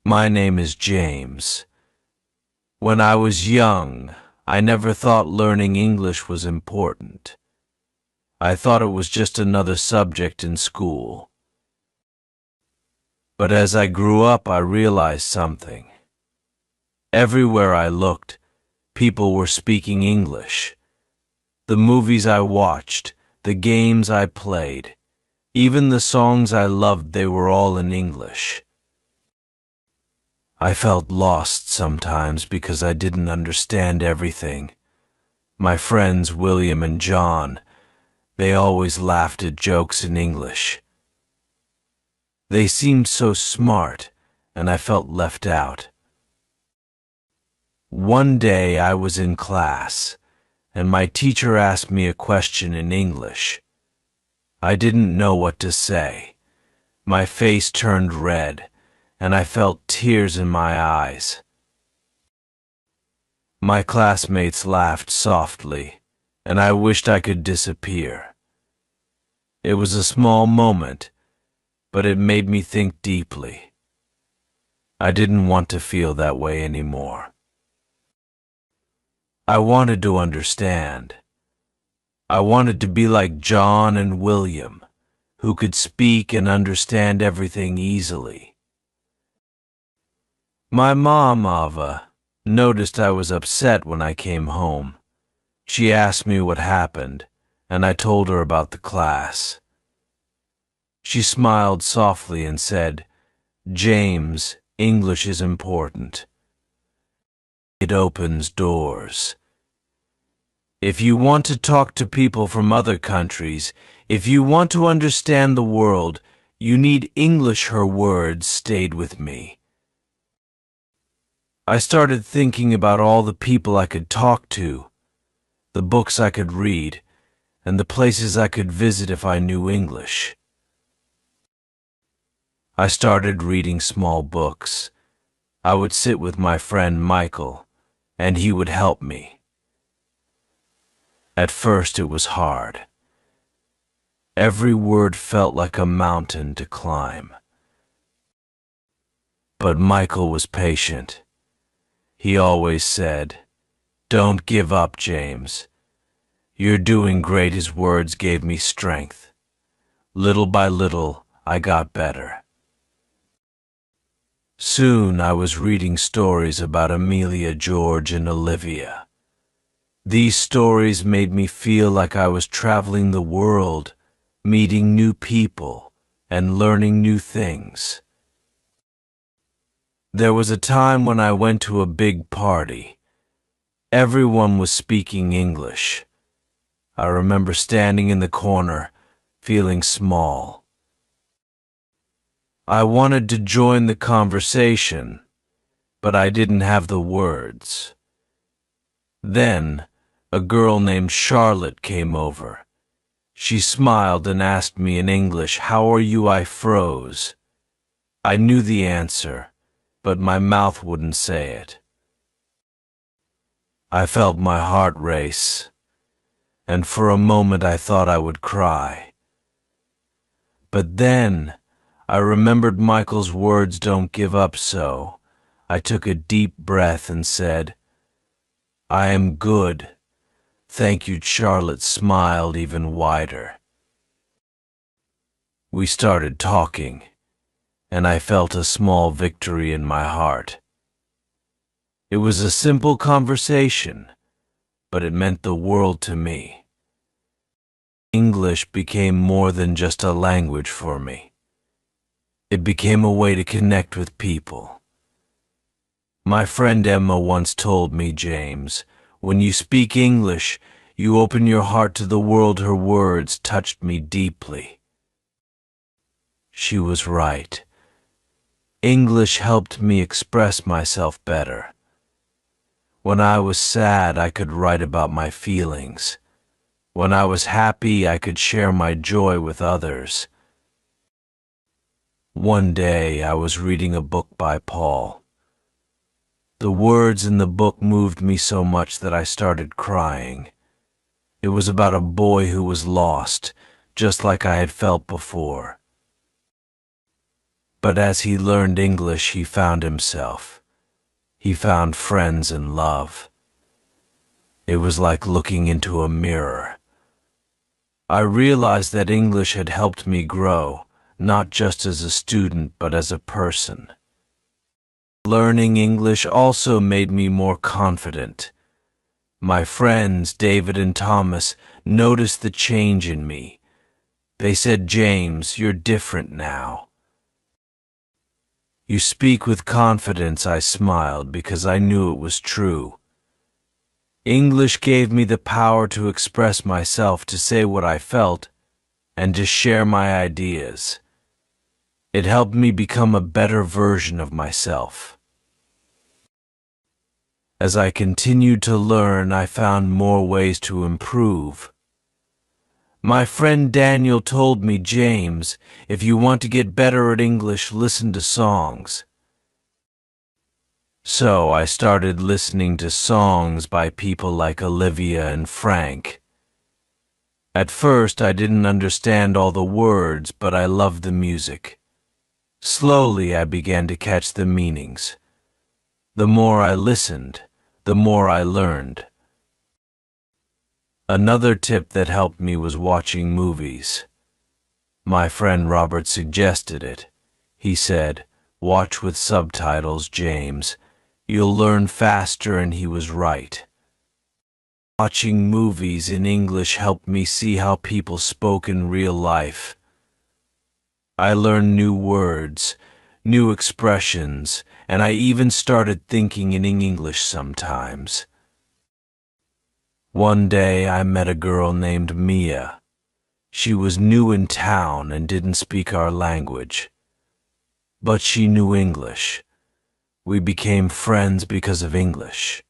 My name is James. When I was young, I never thought learning English was important. I thought it was just another subject in school. But as I grew up, I realized something. Everywhere I looked, people were speaking English. The movies I watched, the games I played, even the songs I loved, they were all in English. I felt lost sometimes because I didn't understand everything. My friends William and John, they always laughed at jokes in English. They seemed so smart, and I felt left out. One day I was in class, and my teacher asked me a question in English. I didn't know what to say. My face turned red, and I felt tears in my eyes. My classmates laughed softly, and I wished I could disappear. It was a small moment, but it made me think deeply. I didn't want to feel that way anymore. I wanted to understand. I wanted to be like John and William, who could speak and understand everything easily. My mom, Ava, noticed I was upset when I came home. She asked me what happened, and I told her about the class. She smiled softly and said, "James, English is important. It opens doors. If you want to talk to people from other countries, if you want to understand the world, you need English." Her words stayed with me. I started thinking about all the people I could talk to, the books I could read, and the places I could visit if I knew English. I started reading small books. I would sit with my friend Michael, and he would help me. At first it was hard. Every word felt like a mountain to climb. But Michael was patient. He always said, "Don't give up, James. You're doing great." His words gave me strength. Little by little, I got better. Soon I was reading stories about Amelia, George, and Olivia. These stories made me feel like I was traveling the world, meeting new people, and learning new things. There was a time when I went to a big party. Everyone was speaking English. I remember standing in the corner, feeling small. I wanted to join the conversation, but I didn't have the words. Then, a girl named Charlotte came over. She smiled and asked me in English, "How are you?" I froze. I knew the answer, but my mouth wouldn't say it. I felt my heart race, and for a moment I thought I would cry. But then I remembered Michael's words, "Don't give up," so I took a deep breath and said, "I am good. Thank you." Charlotte smiled even wider. We started talking, and I felt a small victory in my heart. It was a simple conversation, but it meant the world to me. English became more than just a language for me. It became a way to connect with people. My friend Emma once told me, "James, when you speak English, you open your heart to the world." Her words touched me deeply. She was right. English helped me express myself better. When I was sad, I could write about my feelings. When I was happy, I could share my joy with others. One day, I was reading a book by Paul. The words in the book moved me so much that I started crying. It was about a boy who was lost, just like I had felt before. But as he learned English, he found himself. He found friends and love. It was like looking into a mirror. I realized that English had helped me grow, not just as a student, but as a person. Learning English also made me more confident. My friends, David and Thomas, noticed the change in me. They said, "James, you're different now." "You speak with confidence," I smiled because I knew it was true. English gave me the power to express myself, to say what I felt, and to share my ideas. It helped me become a better version of myself. As I continued to learn, I found more ways to improve. My friend Daniel told me, "James, if you want to get better at English, listen to songs." So I started listening to songs by people like Olivia and Frank. At first I didn't understand all the words, but I loved the music. Slowly I began to catch the meanings. The more I listened, the more I learned. Another tip that helped me was watching movies. My friend Robert suggested it. He said, "Watch with subtitles, James. You'll learn faster," and he was right. Watching movies in English helped me see how people spoke in real life. I learned new words, new expressions, and I even started thinking in English sometimes. One day I met a girl named Mia. She was new in town and didn't speak our language. But she knew English. We became friends because of English.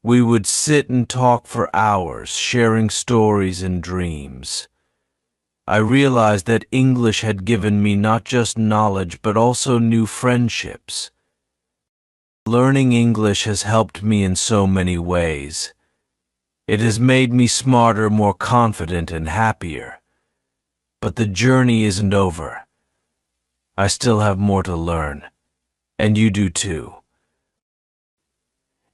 We would sit and talk for hours, sharing stories and dreams. I realized that English had given me not just knowledge, but also new friendships. Learning English has helped me in so many ways. It has made me smarter, more confident, and happier. But the journey isn't over. I still have more to learn, and you do too.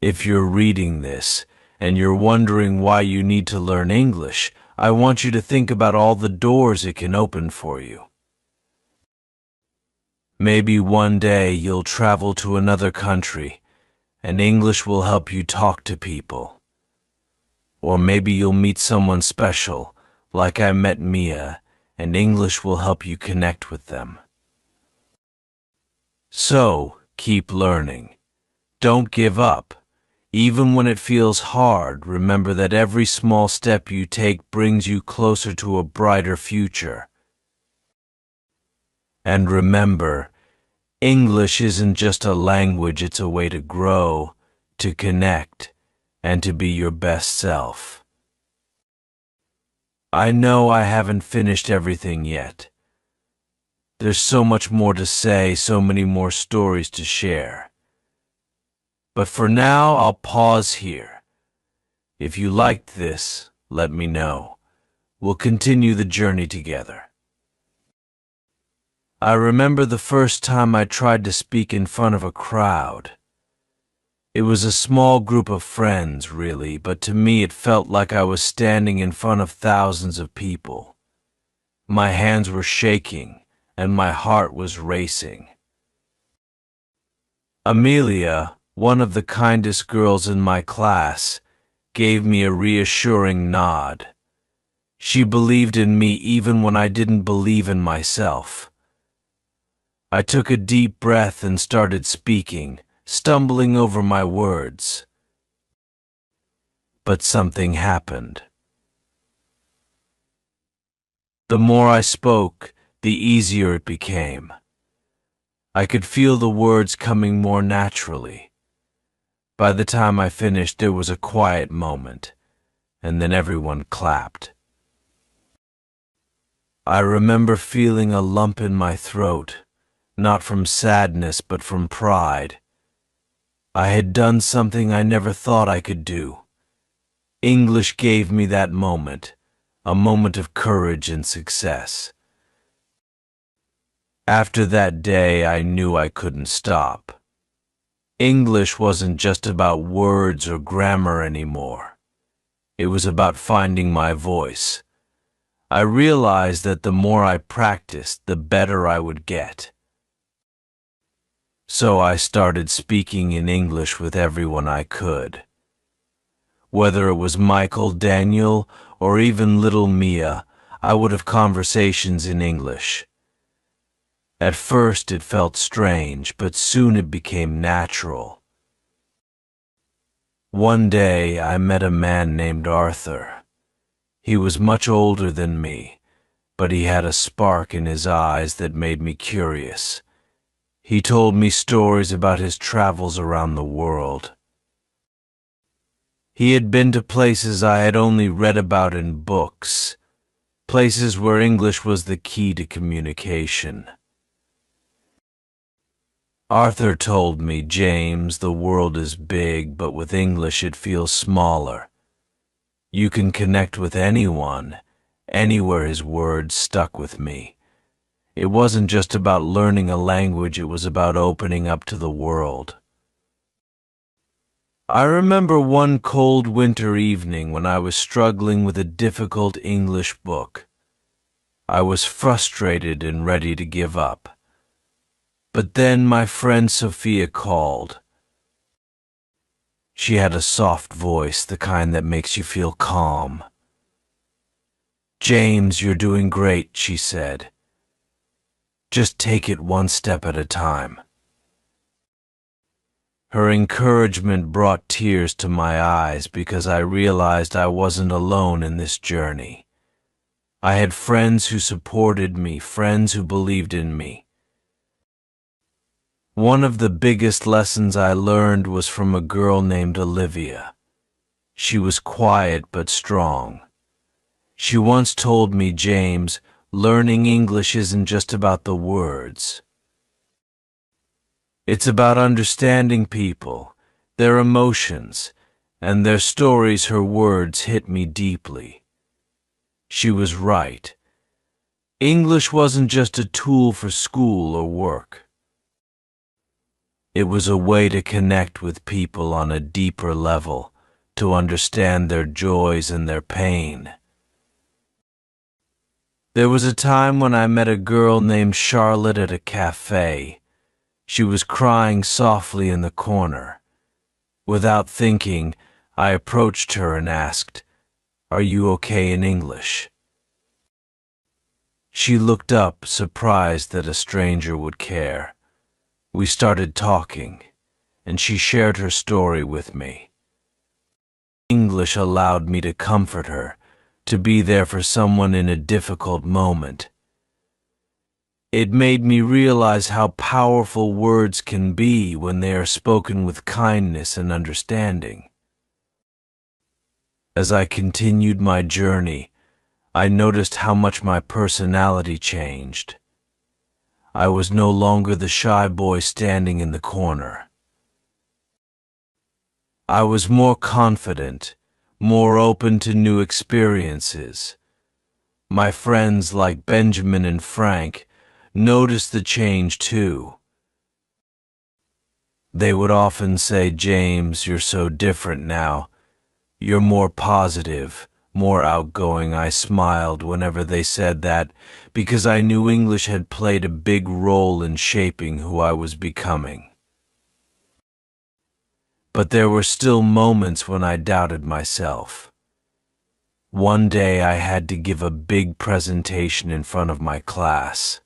If you're reading this, and you're wondering why you need to learn English, I want you to think about all the doors it can open for you. Maybe one day you'll travel to another country, and English will help you talk to people. Or maybe you'll meet someone special, like I met Mia, and English will help you connect with them. So, keep learning. Don't give up. Even when it feels hard, remember that every small step you take brings you closer to a brighter future. And remember, English isn't just a language, it's a way to grow, to connect, and to be your best self. I know I haven't finished everything yet. There's so much more to say, so many more stories to share. But for now, I'll pause here. If you liked this, let me know. We'll continue the journey together. I remember the first time I tried to speak in front of a crowd. It was a small group of friends, really, but to me it felt like I was standing in front of thousands of people. My hands were shaking, and my heart was racing. Amelia, one of the kindest girls in my class, gave me a reassuring nod. She believed in me even when I didn't believe in myself. I took a deep breath and started speaking, stumbling over my words. But something happened. The more I spoke, the easier it became. I could feel the words coming more naturally. By the time I finished, there was a quiet moment, and then everyone clapped. I remember feeling a lump in my throat, not from sadness but from pride. I had done something I never thought I could do. English gave me that moment, a moment of courage and success. After that day, I knew I couldn't stop. English wasn't just about words or grammar anymore. It was about finding my voice. I realized that the more I practiced, the better I would get. So I started speaking in English with everyone I could. Whether it was Michael, Daniel, or even little Mia, I would have conversations in English. At first it felt strange, but soon it became natural. One day I met a man named Arthur. He was much older than me, but he had a spark in his eyes that made me curious. He told me stories about his travels around the world. He had been to places I had only read about in books, places where English was the key to communication. Arthur told me, "James, the world is big, but with English it feels smaller. You can connect with anyone, anywhere." His words stuck with me. It wasn't just about learning a language, it was about opening up to the world. I remember one cold winter evening when I was struggling with a difficult English book. I was frustrated and ready to give up. But then my friend Sophia called. She had a soft voice, the kind that makes you feel calm. "James, you're doing great," she said. "Just take it one step at a time." Her encouragement brought tears to my eyes because I realized I wasn't alone in this journey. I had friends who supported me, friends who believed in me. One of the biggest lessons I learned was from a girl named Olivia. She was quiet but strong. She once told me, "James, learning English isn't just about the words. It's about understanding people, their emotions, and their stories." Her words hit me deeply. She was right. English wasn't just a tool for school or work. It was a way to connect with people on a deeper level, to understand their joys and their pain. There was a time when I met a girl named Charlotte at a cafe. She was crying softly in the corner. Without thinking, I approached her and asked, "Are you okay?" in English. She looked up, surprised that a stranger would care. We started talking, and she shared her story with me. English allowed me to comfort her, to be there for someone in a difficult moment. It made me realize how powerful words can be when they are spoken with kindness and understanding. As I continued my journey, I noticed how much my personality changed. I was no longer the shy boy standing in the corner. I was more confident, more open to new experiences. My friends like Benjamin and Frank noticed the change too. They would often say, "James, you're so different now. You're more positive, more outgoing." I smiled whenever they said that because I knew English had played a big role in shaping who I was becoming. But there were still moments when I doubted myself. One day I had to give a big presentation in front of my class.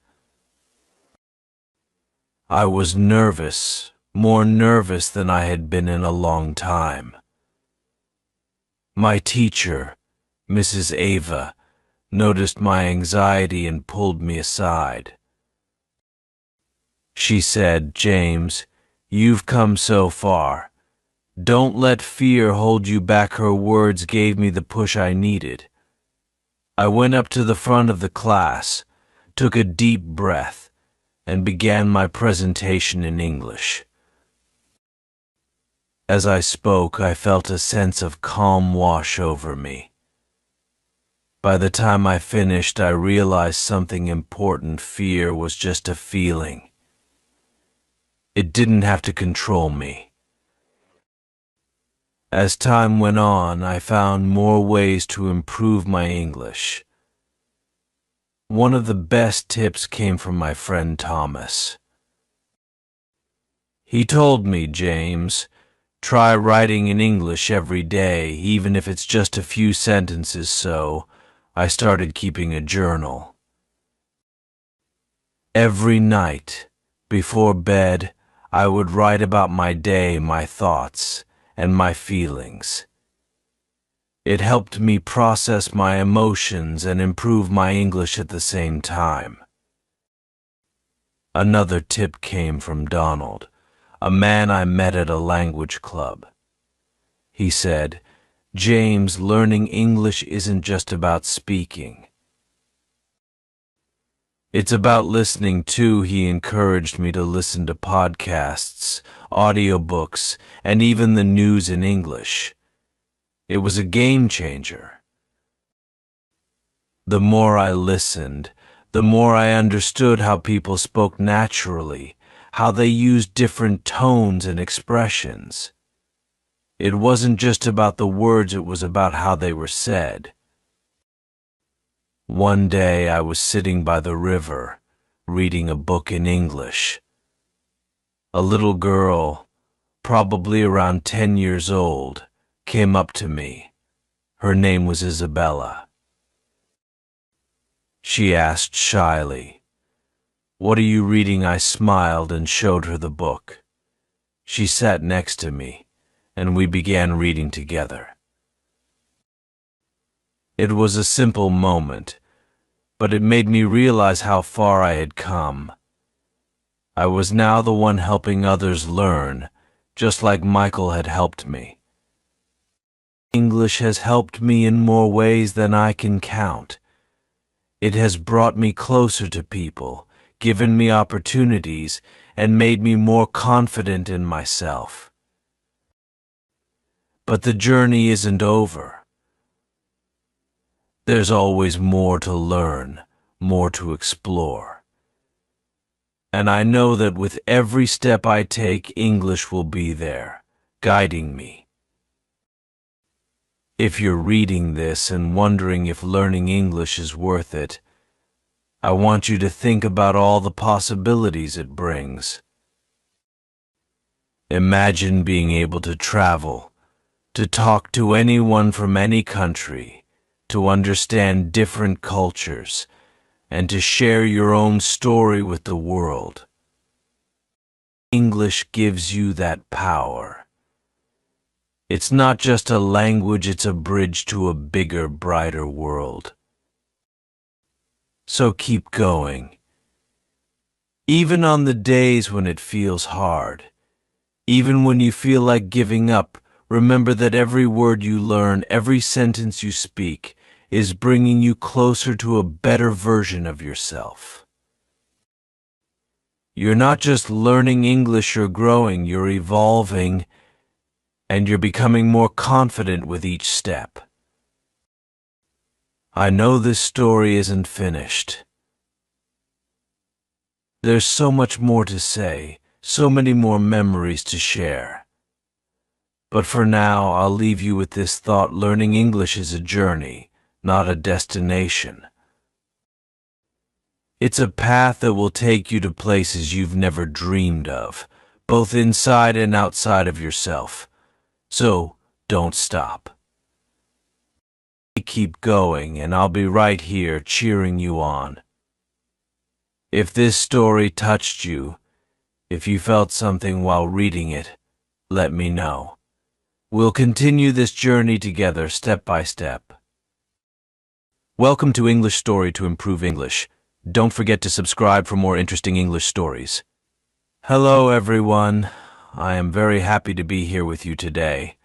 I was nervous, more nervous than I had been in a long time. My teacher, Mrs. Ava, noticed my anxiety and pulled me aside. She said, "James, you've come so far. Don't let fear hold you back." Her words gave me the push I needed. I went up to the front of the class, took a deep breath, and began my presentation in English. As I spoke, I felt a sense of calm wash over me. By the time I finished, I realized something important. Fear was just a feeling. It didn't have to control me. As time went on, I found more ways to improve my English. One of the best tips came from my friend Thomas. He told me, "James, try writing in English every day, even if it's just a few sentences." So I started keeping a journal. Every night, before bed, I would write about my day, my thoughts, and my feelings. It helped me process my emotions and improve my English at the same time. Another tip came from Donald, a man I met at a language club. He said, "James, learning English isn't just about speaking. It's about listening too." He encouraged me to listen to podcasts, audiobooks, and even the news in English. It was a game changer. The more I listened, the more I understood how people spoke naturally, how they used different tones and expressions. It wasn't just about the words, it was about how they were said. One day I was sitting by the river, reading a book in English. A little girl, probably around 10 years old, came up to me. Her name was Isabella. She asked shyly, "What are you reading?" I smiled and showed her the book. She sat next to me, and we began reading together. It was a simple moment, but it made me realize how far I had come. I was now the one helping others learn, just like Michael had helped me. English has helped me in more ways than I can count. It has brought me closer to people, given me opportunities, and made me more confident in myself. But the journey isn't over. There's always more to learn, more to explore. And I know that with every step I take, English will be there, guiding me. If you're reading this and wondering if learning English is worth it, I want you to think about all the possibilities it brings. Imagine being able to travel, to talk to anyone from any country, to understand different cultures, and to share your own story with the world. English gives you that power. It's not just a language, it's a bridge to a bigger, brighter world. So keep going. Even on the days when it feels hard, even when you feel like giving up, remember that every word you learn, every sentence you speak, is bringing you closer to a better version of yourself. You're not just learning English, you're growing, you're evolving, and you're becoming more confident with each step. I know this story isn't finished. There's so much more to say, so many more memories to share. But for now, I'll leave you with this thought: learning English is a journey, not a destination. It's a path that will take you to places you've never dreamed of, both inside and outside of yourself. So, don't stop. Keep going, and I'll be right here cheering you on. If this story touched you, if you felt something while reading it, let me know. We'll continue this journey together, step by step. Welcome to English Story to Improve English. Don't forget to subscribe for more interesting English stories. Hello, everyone. I am very happy to be here with you today.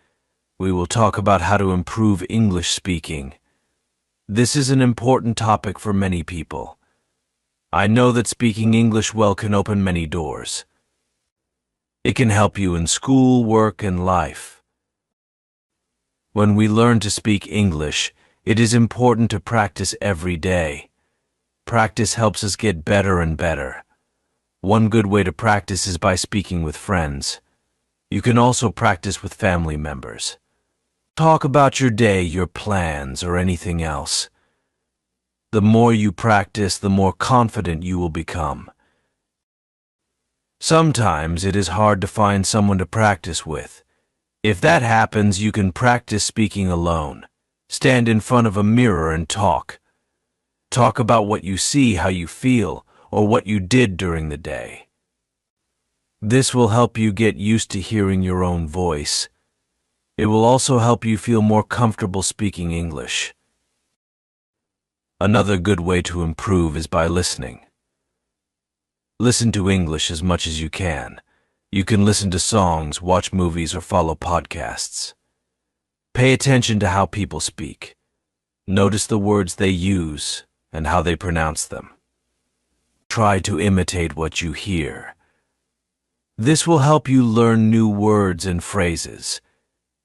We will talk about how to improve English speaking. This is an important topic for many people. I know that speaking English well can open many doors. It can help you in school, work, and life. When we learn to speak English, It is important to practice every day. Practice helps us get better and better. One good way to practice is by speaking with friends. You can also practice with family members. Talk about your day, your plans, or anything else. The more you practice, the more confident you will become. Sometimes it is hard to find someone to practice with. If that happens, you can practice speaking alone. Stand in front of a mirror and talk. Talk about what you see, how you feel, or what you did during the day. This will help you get used to hearing your own voice. It will also help you feel more comfortable speaking English. Another good way to improve is by listening. Listen to English as much as you can. You can listen to songs, watch movies, or follow podcasts. Pay attention to how people speak. Notice the words they use and how they pronounce them. Try to imitate what you hear. This will help you learn new words and phrases.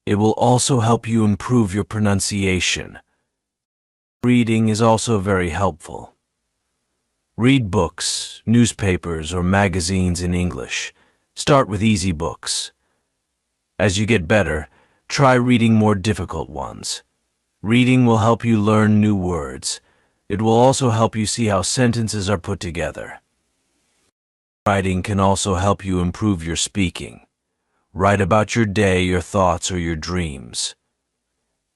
It will also help you improve your pronunciation. Reading is also very helpful. Read books, newspapers, or magazines in English. Start with easy books. As you get better, try reading more difficult ones. Reading will help you learn new words. It will also help you see how sentences are put together. Writing can also help you improve your speaking. Write about your day, your thoughts, or your dreams.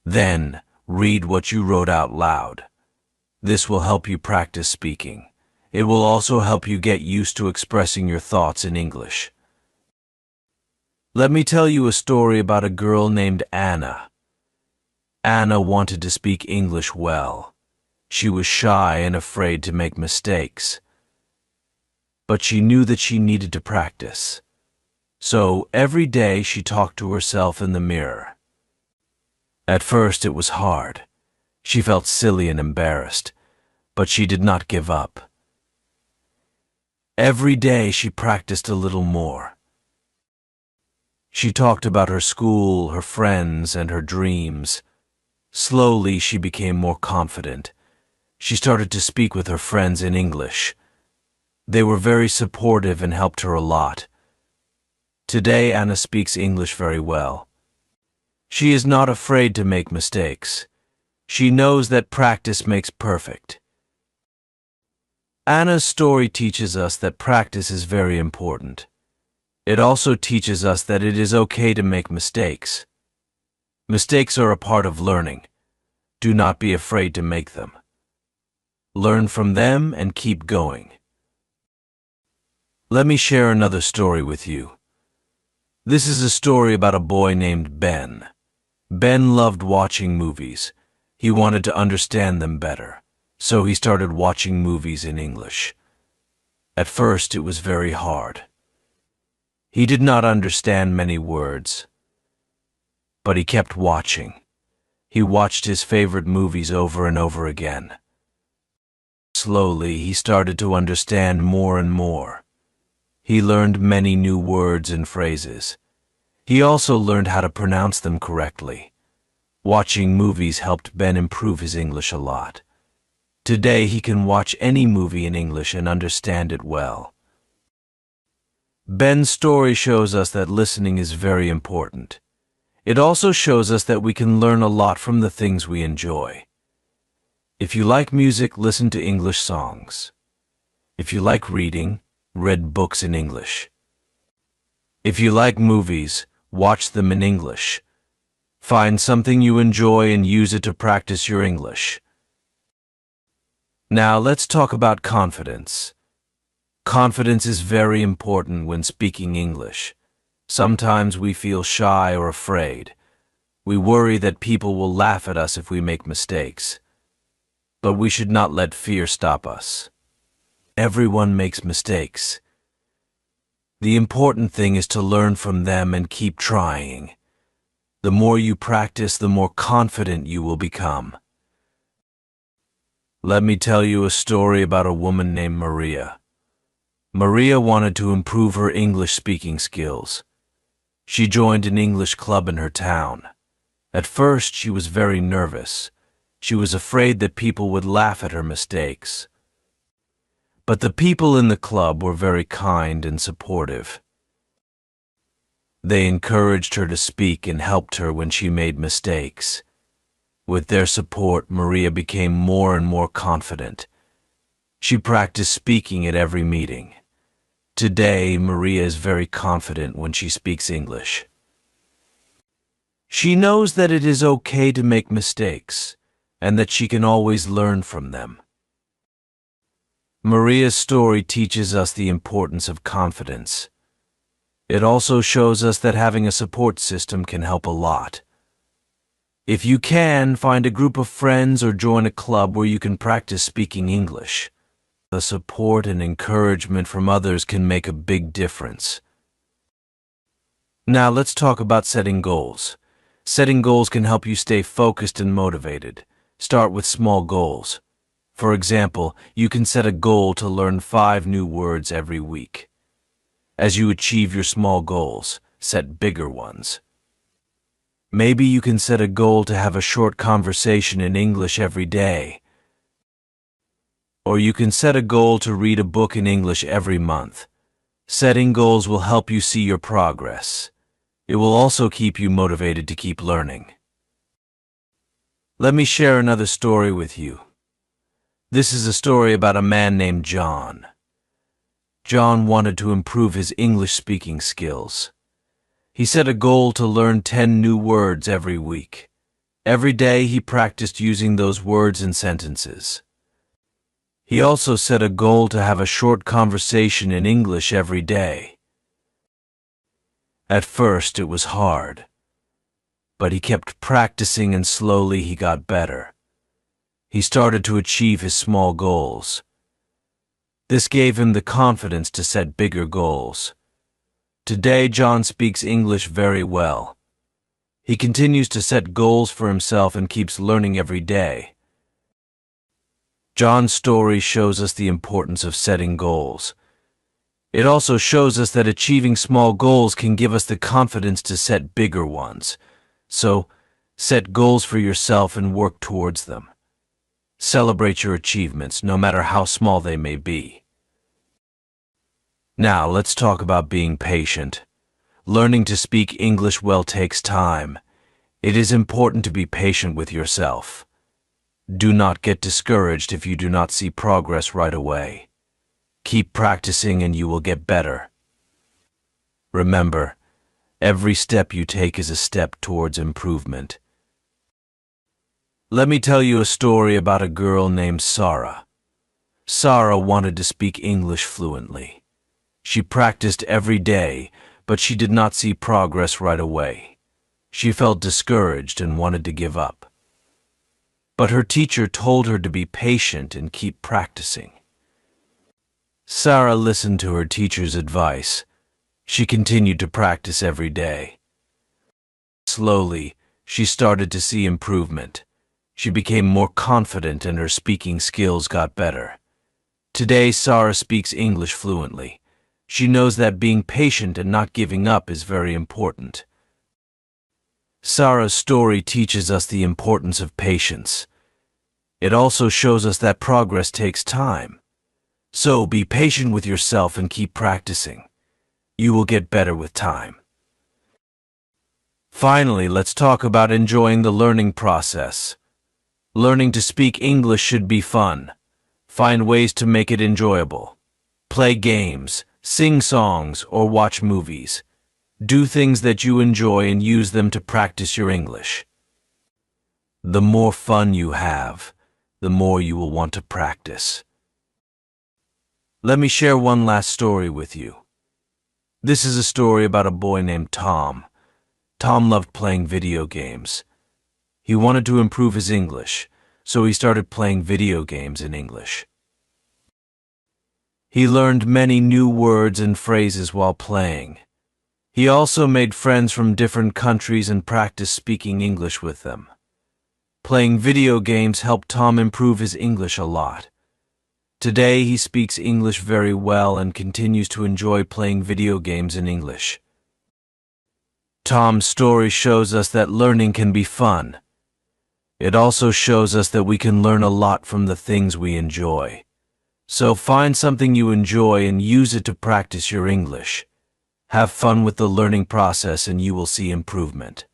Then, read what you wrote out loud. This will help you practice speaking. It will also help you get used to expressing your thoughts in English. Let me tell you a story about a girl named Anna. Anna wanted to speak English well. She was shy and afraid to make mistakes. But she knew that she needed to practice. So every day she talked to herself in the mirror. At first it was hard. She felt silly and embarrassed, but she did not give up. Every day she practiced a little more. She talked about her school, her friends, and her dreams. Slowly she became more confident. She started to speak with her friends in English. They were very supportive and helped her a lot. Today Anna speaks English very well. She is not afraid to make mistakes. She knows that practice makes perfect. Anna's story teaches us that practice is very important. It also teaches us that it is okay to make mistakes. Mistakes are a part of learning. Do not be afraid to make them. Learn from them and keep going. Let me share another story with you. This is a story about a boy named Ben. Ben loved watching movies. He wanted to understand them better, so he started watching movies in English. At first it was very hard. He did not understand many words, but he kept watching. He watched his favorite movies over and over again. Slowly he started to understand more and more. He learned many new words and phrases. He also learned how to pronounce them correctly. Watching movies helped Ben improve his English a lot. Today he can watch any movie in English and understand it well. Ben's story shows us that listening is very important. It also shows us that we can learn a lot from the things we enjoy. If you like music, listen to English songs. If you like reading, read books in English. If you like movies, watch them in English. Find something you enjoy and use it to practice your English. Now let's talk about confidence. Confidence is very important when speaking English. Sometimes we feel shy or afraid. We worry that people will laugh at us if we make mistakes. But we should not let fear stop us. Everyone makes mistakes. The important thing is to learn from them and keep trying. The more you practice, the more confident you will become. Let me tell you a story about a woman named Maria. Maria wanted to improve her English speaking skills. She joined an English club in her town. At first, she was very nervous. She was afraid that people would laugh at her mistakes. But the people in the club were very kind and supportive. They encouraged her to speak and helped her when she made mistakes. With their support, Maria became more and more confident. She practiced speaking at every meeting. Today, Maria is very confident when she speaks English. She knows that it is okay to make mistakes and that she can always learn from them. Maria's story teaches us the importance of confidence. It also shows us that having a support system can help a lot. If you can, find a group of friends or join a club where you can practice speaking English. The support and encouragement from others can make a big difference. Now let's talk about setting goals. Setting goals can help you stay focused and motivated. Start with small goals. For example, you can set a goal to learn 5 new words every week. As you achieve your small goals, set bigger ones. Maybe you can set a goal to have a short conversation in English every day. Or you can set a goal to read a book in English every month. Setting goals will help you see your progress. It will also keep you motivated to keep learning. Let me share another story with you. This is a story about a man named John. John wanted to improve his English speaking skills. He set a goal to learn 10 new words every week. Every day he practiced using those words in sentences. He also set a goal to have a short conversation in English every day. At first it was hard, but he kept practicing and slowly he got better. He started to achieve his small goals. This gave him the confidence to set bigger goals. Today, John speaks English very well. He continues to set goals for himself and keeps learning every day. John's story shows us the importance of setting goals. It also shows us that achieving small goals can give us the confidence to set bigger ones. So, set goals for yourself and work towards them. Celebrate your achievements, no matter how small they may be. Now, let's talk about being patient. Learning to speak English well takes time. It is important to be patient with yourself. Do not get discouraged if you do not see progress right away. Keep practicing and you will get better. Remember, every step you take is a step towards improvement. Let me tell you a story about a girl named Sarah. Sarah wanted to speak English fluently. She practiced every day, but she did not see progress right away. She felt discouraged and wanted to give up. But her teacher told her to be patient and keep practicing. Sarah listened to her teacher's advice. She continued to practice every day. Slowly, she started to see improvement. She became more confident and her speaking skills got better. Today, Sarah speaks English fluently. She knows that being patient and not giving up is very important. Sarah's story teaches us the importance of patience. It also shows us that progress takes time. So be patient with yourself and keep practicing. You will get better with time. Finally, let's talk about enjoying the learning process. Learning to speak English should be fun. Find ways to make it enjoyable. Play games, sing songs, or watch movies. Do things that you enjoy and use them to practice your English. The more fun you have, the more you will want to practice. Let me share one last story with you. This is a story about a boy named Tom. Tom loved playing video games. He wanted to improve his English, so he started playing video games in English. He learned many new words and phrases while playing. He also made friends from different countries and practiced speaking English with them. Playing video games helped Tom improve his English a lot. Today he speaks English very well and continues to enjoy playing video games in English. Tom's story shows us that learning can be fun. It also shows us that we can learn a lot from the things we enjoy. So find something you enjoy and use it to practice your English. Have fun with the learning process and you will see improvement.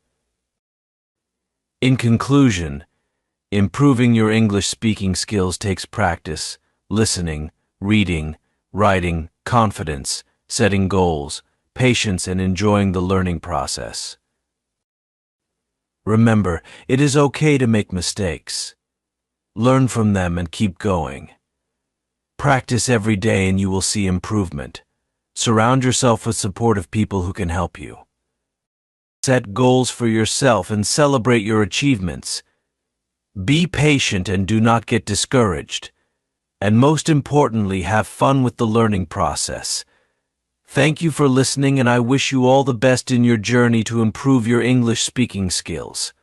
In conclusion, improving your English speaking skills takes practice, listening, reading, writing, confidence, setting goals, patience, and enjoying the learning process. Remember, it is okay to make mistakes. Learn from them and keep going. Practice every day and you will see improvement. Surround yourself with supportive people who can help you. Set goals for yourself and celebrate your achievements. Be patient and do not get discouraged. And most importantly, have fun with the learning process. Thank you for listening, and I wish you all the best in your journey to improve your English speaking skills.